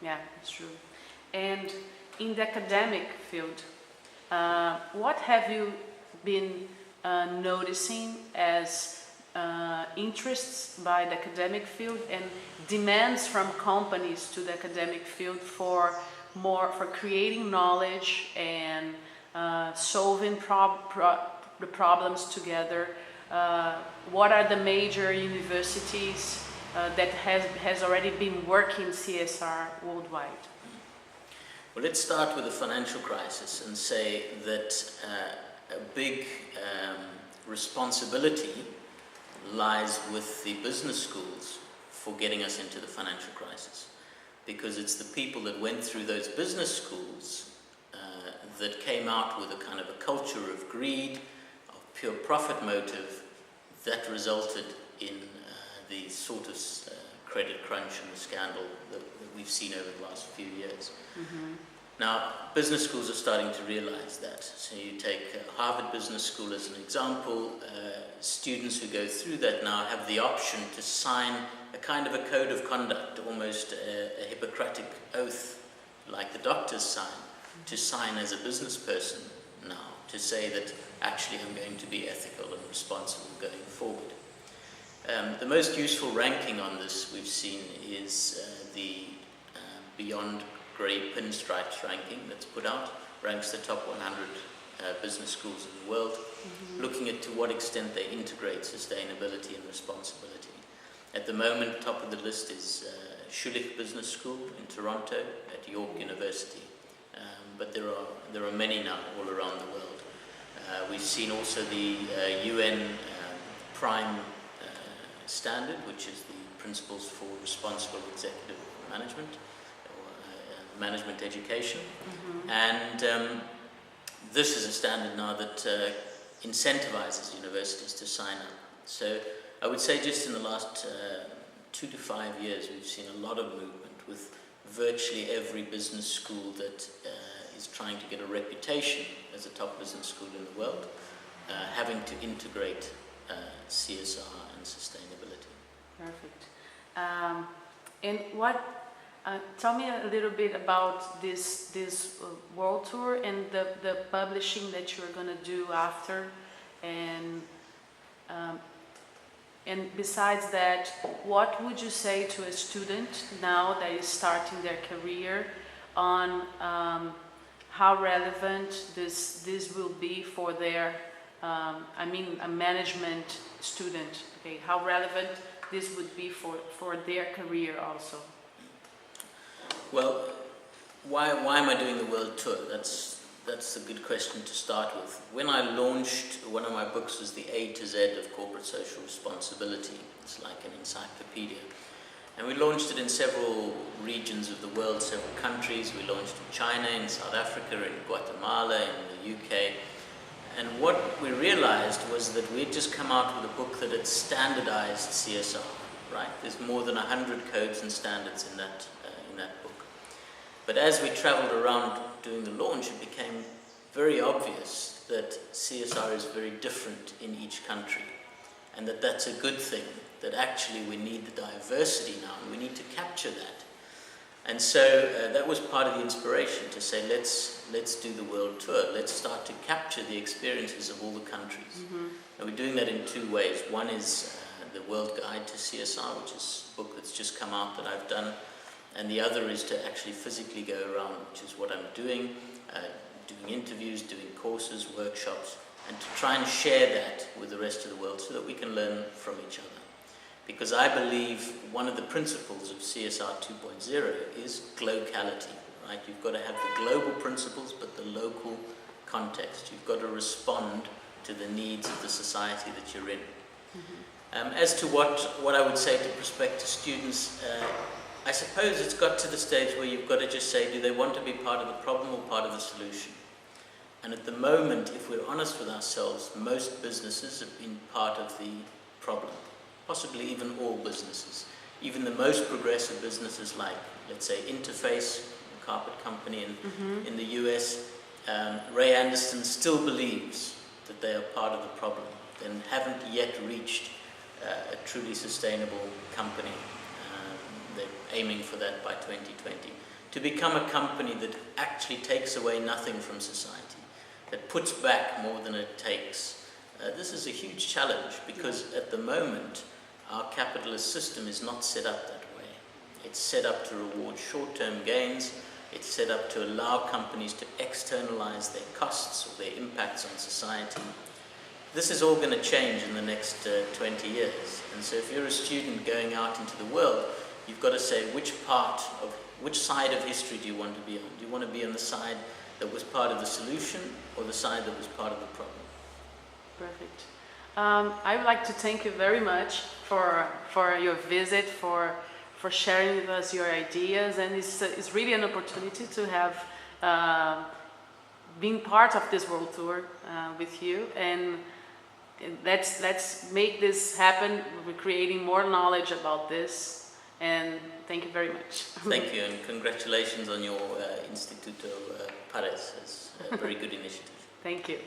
Yeah, it's true. And in the academic field, what have you been noticing as interests by the academic field and demands from companies to the academic field for creating knowledge and solving the problems together? What are the major universities that has already been working CSR worldwide? Well, let's start with the financial crisis and say that a big responsibility lies with the business schools for getting us into the financial crisis, because it's the people that went through those business schools that came out with a kind of a culture of greed, of pure profit motive, that resulted in the sort of credit crunch and the scandal that we've seen over the last few years. Mm-hmm. Now, business schools are starting to realize that. So you take Harvard Business School as an example. Students who go through that now have the option to sign a kind of a code of conduct, almost a Hippocratic oath, like the doctors sign, to sign as a business person now, to say that actually I'm going to be ethical and responsible going forward. The most useful ranking on this we've seen is the Beyond Grey Pinstripes ranking that's put out, ranks the top 100 business schools in the world, mm-hmm. looking at to what extent they integrate sustainability and responsibility. At the moment, top of the list is Schulich Business School in Toronto at York University, but there are many now all around the world. We've seen also the UN Prime Standard, which is the Principles for Responsible Executive Management, or management education, mm-hmm. and this is a standard now that incentivizes universities to sign up. So I would say just in the last 2 to 5 years we've seen a lot of movement with virtually every business school that is trying to get a reputation as a top business school in the world, having to integrate CSR and sustainability. Perfect. And what? Tell me a little bit about this world tour and the publishing that you're going to do after, and besides that, what would you say to a student now that is starting their career on how relevant this will be for their, a management student, okay, how relevant this would be for their career also? Well, why am I doing the world tour? That's a good question to start with. When I launched, one of my books was the A to Z of corporate social responsibility. It's like an encyclopedia. And we launched it in several regions of the world, several countries. We launched in China, in South Africa, in Guatemala, in the UK. And what we realized was that we had just come out with a book that had standardized CSR, right? There's more than 100 codes and standards in that book. But as we traveled around doing the launch, it became very obvious that CSR is very different in each country, and that that's a good thing, that actually we need the diversity now, and we need to capture that. And so that was part of the inspiration to say, let's do the world tour. Let's start to capture the experiences of all the countries. Mm-hmm. And we're doing that in 2 ways. One is the World Guide to CSR, which is a book that's just come out that I've done. And the other is to actually physically go around, which is what I'm doing, doing interviews, doing courses, workshops, and to try and share that with the rest of the world so that we can learn from each other. Because I believe one of the principles of CSR 2.0 is glocality, right? You've got to have the global principles, but the local context. You've got to respond to the needs of the society that you're in. Mm-hmm. As to what I would say to prospective students, I suppose it's got to the stage where you've got to just say, do they want to be part of the problem or part of the solution? And at the moment, if we're honest with ourselves, most businesses have been part of the problem. Possibly even all businesses. Even the most progressive businesses like, let's say, Interface, a carpet company in the US, Ray Anderson still believes that they are part of the problem and haven't yet reached a truly sustainable company. They're aiming for that by 2020. to become a company that actually takes away nothing from society, that puts back more than it takes. This is a huge challenge because at the moment our capitalist system is not set up that way. It's set up to reward short-term gains. It's set up to allow companies to externalize their costs or their impacts on society. This is all going to change in the next 20 years. And so if you're a student going out into the world, you've got to say which side of history do you want to be on? Do you want to be on the side that was part of the solution or the side that was part of the problem? Perfect. I would like to thank you very much for your visit, for sharing with us your ideas, and it's really an opportunity to have been part of this world tour with you, and let's make this happen. We're creating more knowledge about this, and thank you very much. Thank you, and congratulations on your Instituto Pares. It's a very good initiative. Thank you.